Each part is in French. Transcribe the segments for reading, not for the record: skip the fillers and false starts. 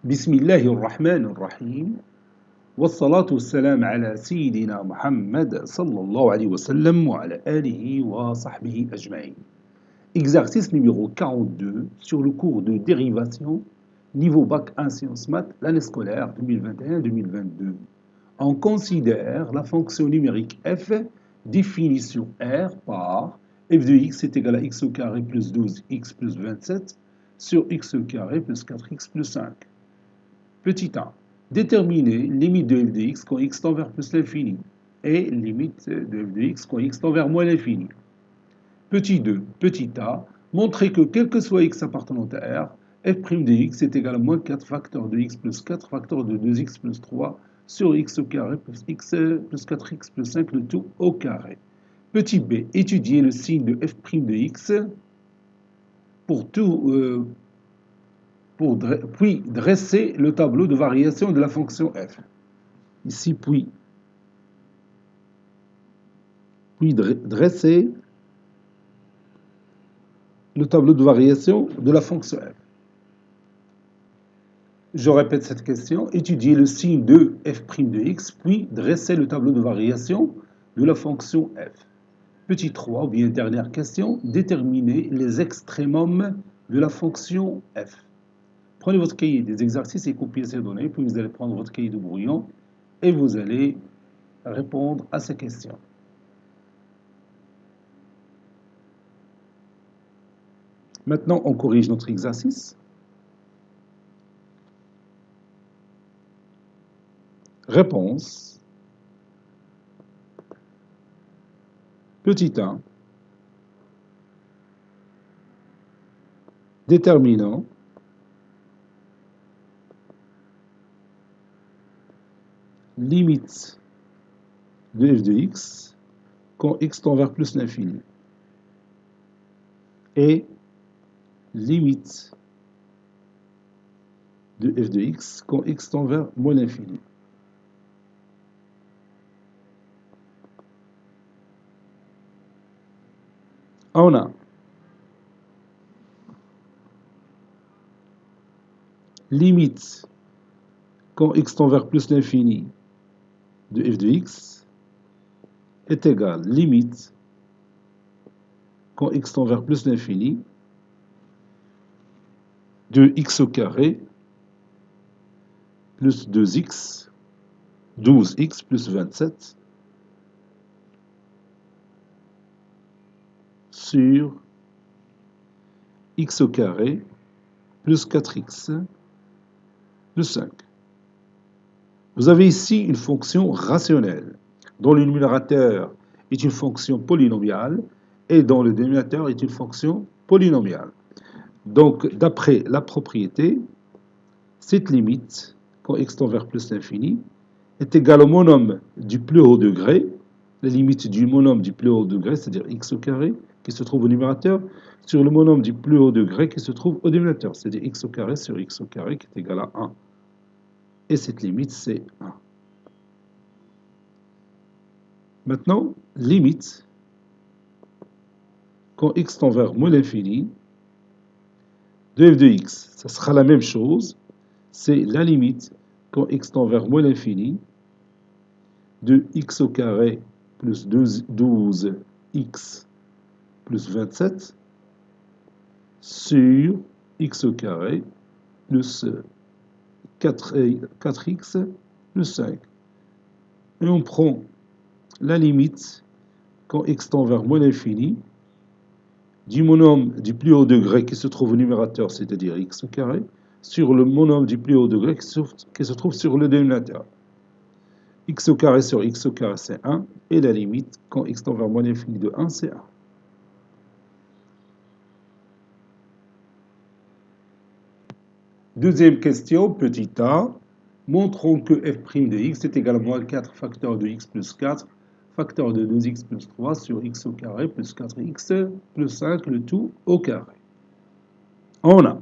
بسم الله الرحمن الرحيم والصلاة والسلام على سيدنا محمد صلى الله عليه وسلم وعلى آله وصحبه أجمعين. Exercice numéro 42 sur le cours de dérivation, niveau Bac 1 Sciences Maths, l'année scolaire 2021-2022. On considère la fonction numérique f définie sur R par f de x est égal à x au carré plus 12x plus 27 sur x au carré plus 4x plus 5. Petit a, déterminer limite de f de x quand x tend vers plus l'infini et limite de f de x quand x tend vers moins l'infini. Petit 2, petit a, montrer que quel que soit x appartenant à R, f' de x est égal à moins 4 facteurs de x plus 4 facteurs de 2x plus 3 sur x au carré plus x plus 4x plus 5, le tout au carré. Petit b, étudier le signe de f' de x pour tout... puis dresser le tableau de variation de la fonction f. Ici, puis dresser le tableau de variation de la fonction f. Je répète cette question. Étudier le signe de f' de x, puis dresser le tableau de variation de la fonction f. Petit 3, ou bien dernière question, déterminer les extrémums de la fonction f. Prenez votre cahier des exercices et copiez ces données, puis vous allez prendre votre cahier de brouillon et vous allez répondre à ces questions. Maintenant, on corrige notre exercice. Réponse. Petit 1. Déterminant. Limite de f de x quand x tend vers plus l'infini. Et limite de f de x quand x tend vers moins l'infini. On a limite quand x tend vers plus l'infini de f de x est égal limite quand x tend vers plus l'infini de x au carré plus 2x, 12x plus 27 sur x au carré plus 4x plus 5. Vous avez ici une fonction rationnelle, dont le numérateur est une fonction polynomiale et dont le dénominateur est une fonction polynomiale. Donc, d'après la propriété, cette limite, quand x tend vers plus l'infini, est égale au monome du plus haut degré, la limite du monome du plus haut degré, c'est-à-dire x au carré, qui se trouve au numérateur, sur le monome du plus haut degré qui se trouve au dénominateur, c'est-à-dire x au carré sur x au carré qui est égal à 1. Et cette limite, c'est 1. Maintenant, limite, quand x tend vers moins l'infini, de f de x, ça sera la même chose, c'est la limite, quand x tend vers moins l'infini, de x au carré plus 12x plus 27 sur x au carré plus 4x plus 5. Et on prend la limite quand x tend vers moins l'infini du monome du plus haut degré qui se trouve au numérateur, c'est-à-dire x au carré, sur le monome du plus haut degré qui se trouve sur le dénominateur. X au carré sur x au carré, c'est 1, et la limite, quand x tend vers moins l'infini de 1, c'est 1. Deuxième question, petit a. Montrons que f' de x est égal à moins 4 facteur de x plus 4 facteur de 2x plus 3 sur x au carré plus 4x plus 5, le tout au carré. On a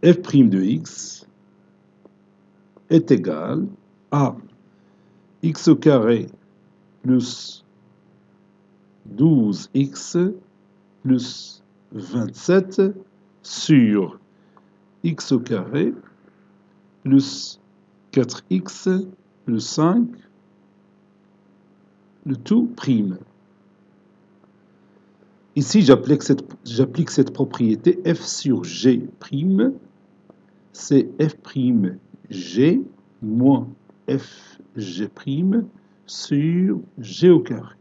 f' de x est égal à x au carré plus 12x plus 27 sur x au carré plus 4x plus 5, le tout prime. Ici, j'applique cette propriété f sur g prime, c'est f prime g moins f g prime sur g au carré.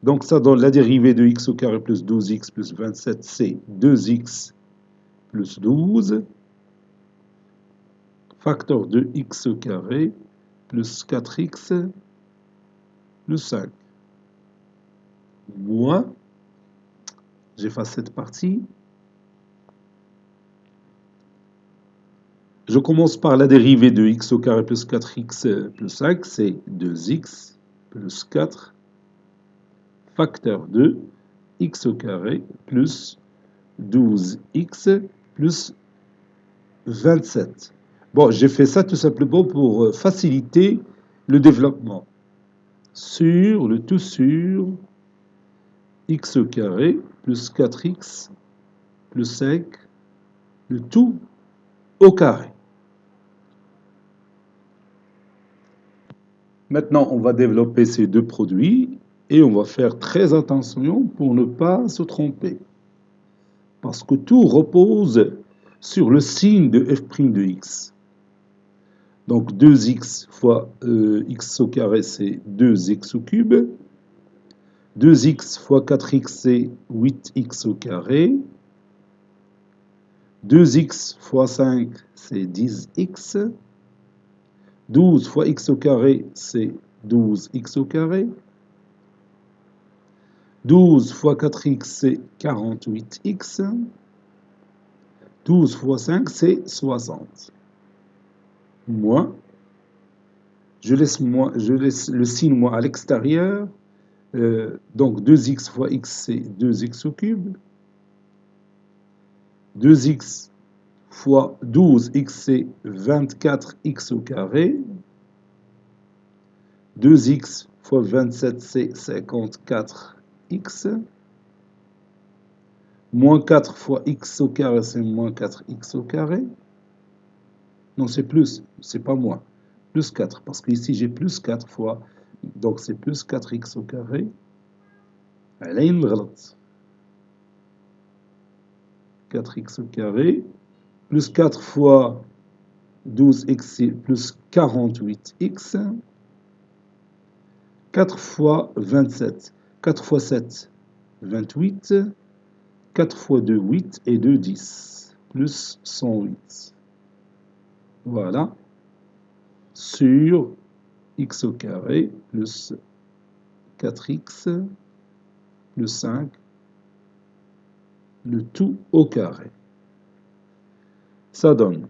Donc ça donne la dérivée de x au carré plus 12x plus 27, c'est 2x plus 12, facteur de x au carré plus 4x plus 5. Moins, j'efface cette partie. Je commence par la dérivée de x au carré plus 4x plus 5, c'est 2x plus 4, facteur de x au carré plus 12x plus 27. Bon, j'ai fait ça tout simplement pour faciliter le développement. Sur le tout sur x au carré plus 4x plus 5, le tout au carré. Maintenant, on va développer ces deux produits et on va faire très attention pour ne pas se tromper. Parce que tout repose sur le signe de f' de x. Donc 2x fois x au carré, c'est 2x au cube. 2x fois 4x, c'est 8x au carré. 2x fois 5, c'est 10x. 12 fois x au carré, c'est 12x au carré. 12 fois 4x, c'est 48x. 12 fois 5, c'est 60. Moins, je laisse le signe moins à l'extérieur. Donc 2x fois x, c'est 2x au cube. 2x fois 12x, c'est 24x au carré. 2x fois 27, c'est 54x. Moins 4 fois x au carré, c'est moins 4x au carré. Non, c'est plus, c'est pas moins. Plus 4, parce qu'ici j'ai plus 4 fois, donc c'est plus 4x au carré. على غلط. 4x au carré, plus 4 fois 12x, c'est plus 48x. 4 fois 27, 4 fois 7, 28. 4 fois 2, 8 et 2, 10, plus 108. Voilà, sur x au carré plus 4x plus 5, le tout au carré. Ça donne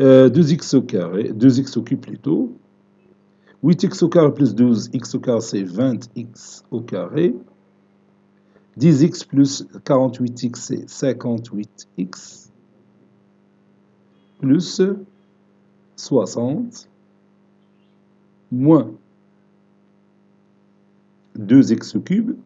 2x au carré, 2x au cube plutôt. 8x au carré plus 12x au carré, c'est 20x au carré. 10x plus 48x, c'est 58x. Plus 60, moins 2x au cube,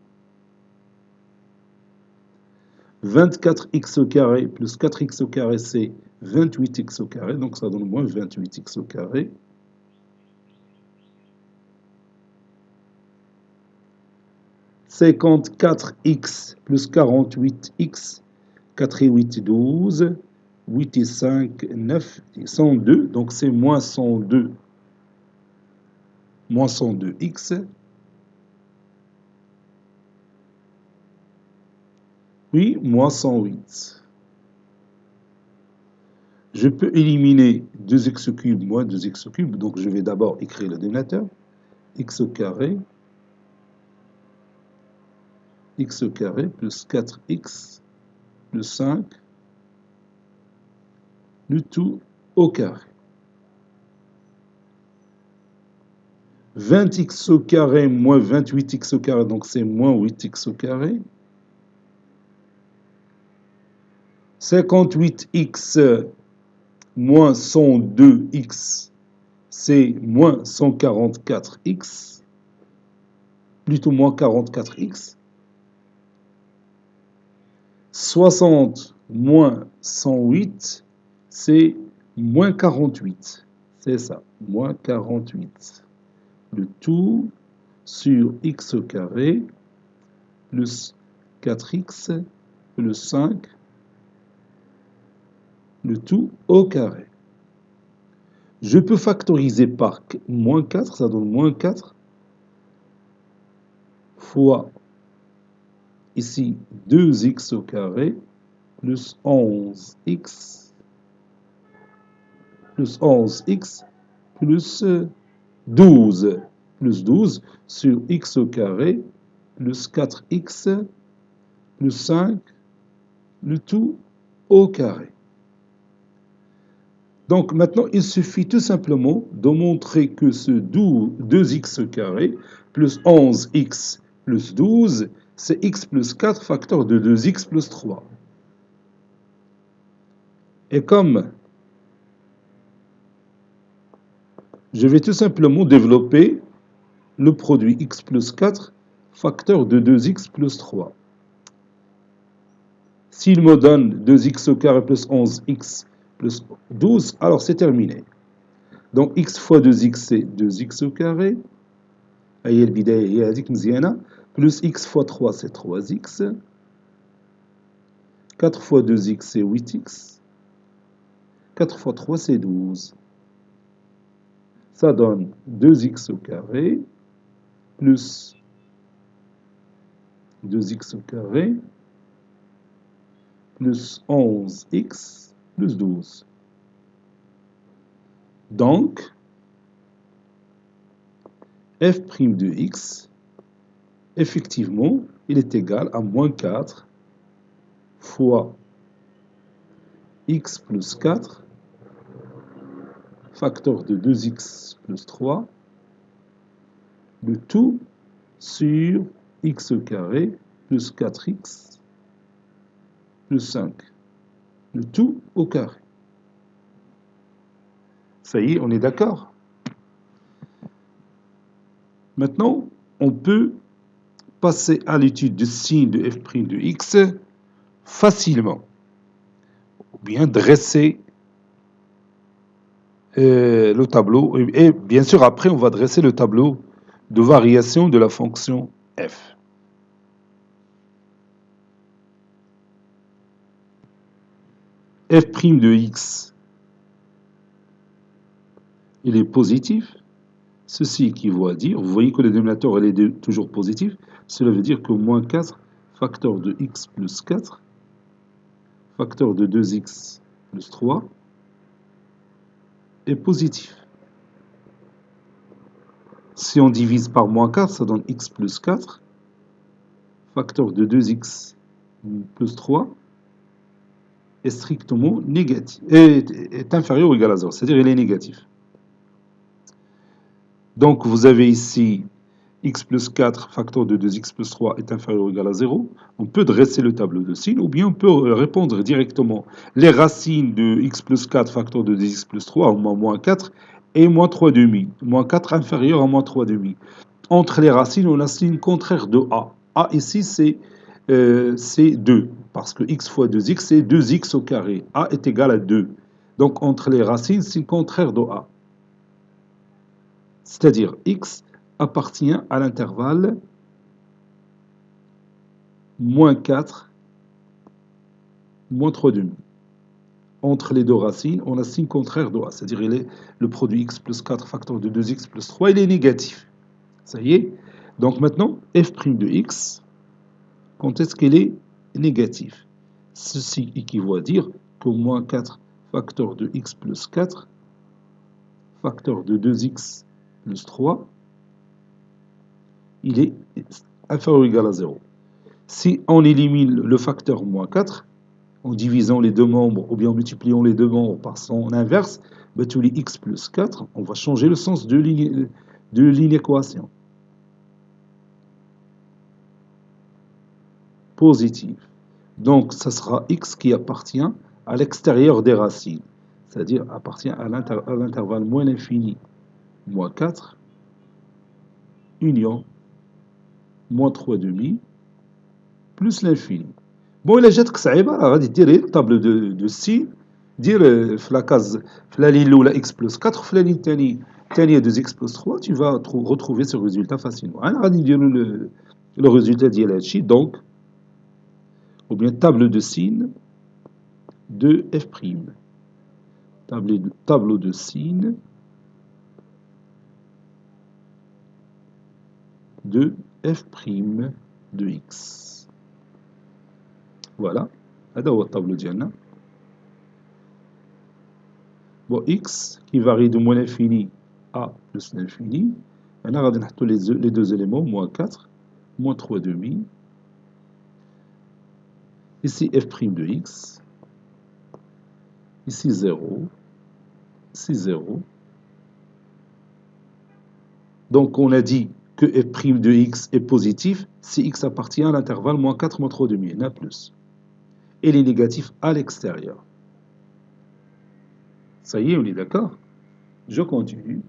24x au carré plus 4x au carré, c'est 28x au carré, donc ça donne moins 28x au carré. 54x plus 48x, 4 et 8, 12, 8 et 5, 9, 102, donc c'est moins 102, moins 102x. Puis, moins 108. Je peux éliminer 2x au cube moins 2x au cube, donc je vais d'abord écrire le dénominateur. X au carré plus 4x plus 5, le tout au carré. 20x au carré moins 28x au carré, donc c'est moins 8x au carré. 58x moins 102x, c'est moins 144x, plutôt moins 44x. 60 moins 108, c'est moins 48. C'est ça, moins 48. Le tout sur x au carré plus 4x plus 5, le tout au carré. Je peux factoriser par moins 4, ça donne moins 4 fois ici 2x au carré plus 11x plus 11x plus 12 plus 12 sur x au carré plus 4x plus 5, le tout au carré. Donc maintenant, il suffit tout simplement de montrer que ce 2x au carré plus 11x plus 12, c'est x plus 4 facteur de 2x plus 3. Et comme je vais tout simplement développer le produit x plus 4 facteur de 2x plus 3. S'il me donne 2x au carré plus 11x plus 12, alors c'est terminé. Donc x fois 2x c'est 2x au carré. هي البداية هي هذيك مزيانة. Plus x fois 3 c'est 3x. 4 fois 2x c'est 8x. 4 fois 3 c'est 12. Ça donne 2x au carré plus 2x au carré plus 11x plus 12. Donc, f' de x, effectivement, il est égal à moins 4 fois x plus 4, facteur de 2x plus 3, le tout sur x au carré plus 4x plus 5, le tout au carré. Ça y est, on est d'accord? Maintenant, on peut passer à l'étude du signe de f' de x facilement, ou bien dresser le tableau, et bien sûr après on va dresser le tableau de variation de la fonction f. f' de x, il est positif. Ceci équivaut à dire, vous voyez que le dénominateur est toujours positif, cela veut dire que moins 4, facteur de x plus 4, facteur de 2x plus 3, est positif. Si on divise par moins 4, ça donne x plus 4, facteur de 2x plus 3, est strictement négatif, est inférieur ou égal à 0, c'est-à-dire il est négatif. Donc vous avez ici x plus 4 facteur de 2x plus 3 est inférieur ou égal à 0. On peut dresser le tableau de signes ou bien on peut répondre directement les racines de x plus 4 facteur de 2x plus 3 au moins 4 et moins 3 demi. Moins 4 inférieur à moins 3 demi. Entre les racines, on a signe contraire de a. A ici c'est 2 parce que x fois 2x c'est 2x au carré. A est égal à 2. Donc entre les racines, signe contraire de a. C'est-à-dire x appartient à l'intervalle moins 4, moins 3 demi. Entre les deux racines, on a signe contraire de a, c'est-à-dire le produit x plus 4 facteur de 2x plus 3, il est négatif. Ça y est. Donc maintenant, f' de x, quand est-ce qu'il est négatif? Ceci équivaut à dire que moins 4 facteur de x plus 4, facteur de 2x plus 3, il est inférieur ou égal à 0. Si on élimine le facteur moins 4, en divisant les deux membres ou bien en multipliant les deux membres par son inverse, ben, tous les x plus 4, on va changer le sens de l'inéquation. Positive. Donc, ça sera x qui appartient à l'extérieur des racines, c'est-à-dire appartient à l'intervalle moins l'infini, moins 4, union, moins 3 demi, plus l'infini. بون إلا جاتك صعيبة راه غادي دير غير الطابلو دو سين، دير في لا كاز في لا لين الأولى إكس بلس 4 في لا لين الثانية 2 إكس بلس 3 tu vas retrouver ce résultat facilement. أنا غادي نديرو لو résultat ديال هادشي دونك ou bien tableau de sin de f'. Tableau de sin de f' de x. Voilà. هذا هو الطابلو ديالنا. Bon, x qui varie de moins l'infini à plus l'infini. Maintenant, on va mettre les deux éléments, moins 4, moins 3 demi. Ici, f' de x. Ici, 0. Ici, 0. Donc, on a dit que f' de x est positif si x appartient à l'intervalle moins 4, moins 3 demi, n'a plus. Et il est négatif à l'extérieur. Ça y est, on est d'accord? Je continue.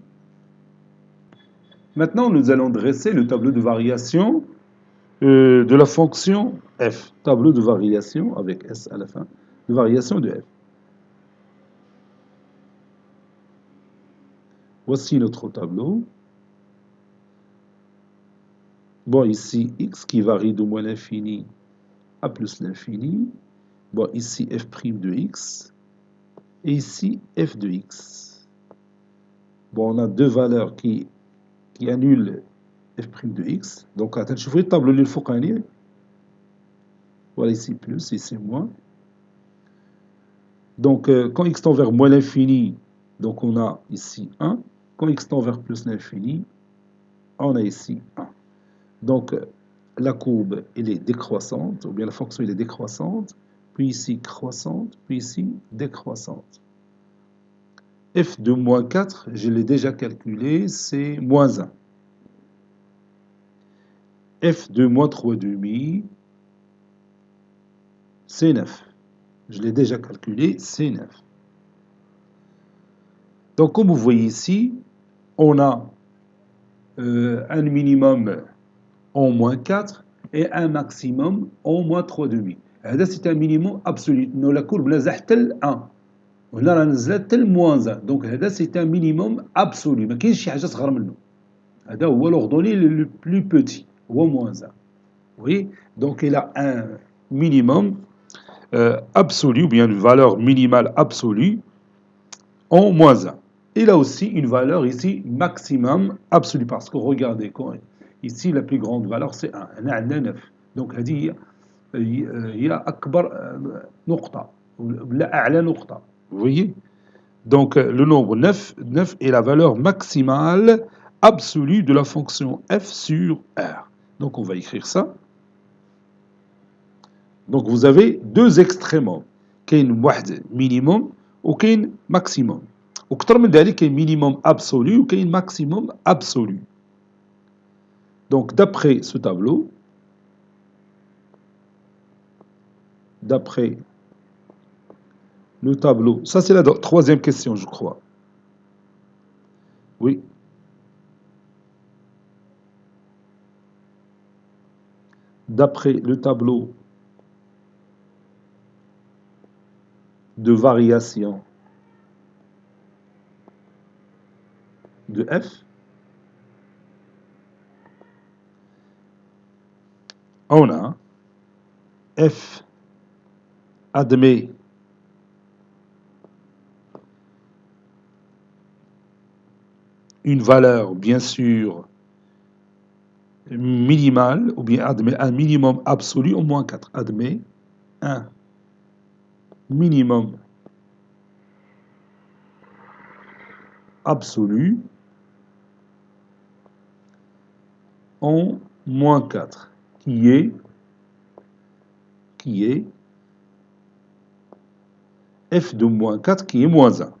Maintenant, nous allons dresser le tableau de variation de la fonction f. Tableau de variation avec s à la fin, de variation de f. Voici notre tableau. Bon, ici, x qui varie de moins l'infini à plus l'infini. Bon, ici, f' de x. Et ici, f de x. Bon, on a deux valeurs qui annulent f' de x. Donc, je ferai le tableau de l'Ilfokani. Voilà, ici plus, ici moins. Donc, quand x tend vers moins l'infini, donc on a ici 1. Quand x tend vers plus l'infini, on a ici 1. Donc, la courbe, elle est décroissante, ou bien la fonction, elle est décroissante, puis ici croissante, puis ici décroissante. f de moins 4, je l'ai déjà calculé, c'est moins 1. f de moins 3 demi, c'est 9. Je l'ai déjà calculé, c'est 9. Donc, comme vous voyez ici, on a un minimum en moins 4 et un maximum en moins 3 demi. C'est un minimum absolu. Nous, la courbe نزح تل 1. وهنا راه نزلت تل moins 1. Donc هذا c'est un minimum absolu. ما كاينش شي حاجه صغر منه. هذا هو l'ordonnée le plus petit. هو moins 1. Oui. Donc il a un minimum absolu, ou bien une valeur minimale absolue en moins 1. Il a aussi une valeur ici maximum absolue. Parce que regardez, ici la plus grande valeur c'est 1. On a 9. Donc هذه هي أكبر نقطة ولا أعلى نقطة. Vous voyez? Donc le nombre 9 est la valeur maximale absolue de la fonction f sur R. Donc on va écrire ça. Donc vous avez deux extrémums. كاين واحد minimum وكاين maximum. وكثر من ذلك كاين minimum absolu وكاين maximum absolu. Donc d'après ce tableau, d'après le tableau, ça c'est la troisième question je crois. Oui. D'après le tableau de variation de f, on a f admet une valeur bien sûr minimale, ou bien admet un minimum absolu au moins 4. Admet un minimum absolu en moins 4, qui est f de moins 4 qui est moins 1.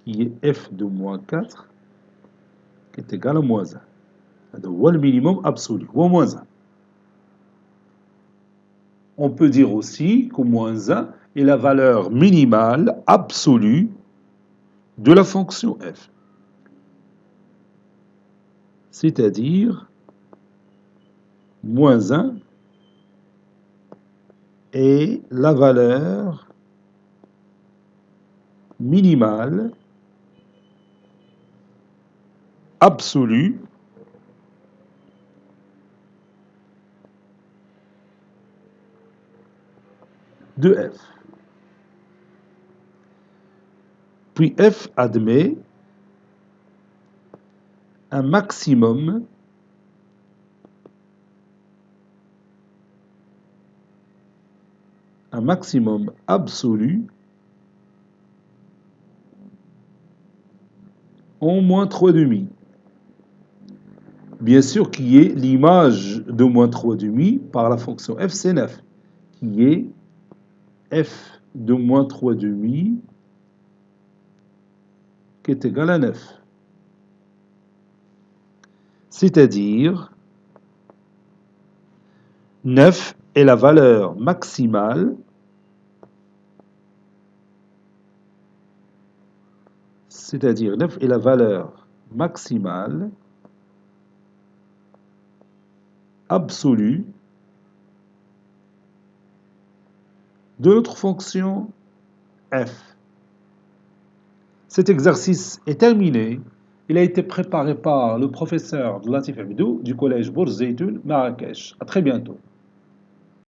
Qui est f de moins 4 qui est égal à moins 1. هذا هو le minimum absolu, ou moins 1. On peut dire aussi que moins 1 est la valeur minimale absolue de la fonction f. C'est-à-dire moins 1 est la valeur minimale absolue de f. Puis f admet un maximum absolu en moins 3,5. Bien sûr, qui est l'image de moins 3,5 par la fonction f, c'est 9, qui est f de moins 3,5 qui est égal à 9. C'est-à-dire 9 est la valeur maximale absolue de notre fonction f. Cet exercice est terminé. Il a été préparé par le professeur Latif Abdou du collège Bourz Zeytoun, Marrakech. À très bientôt.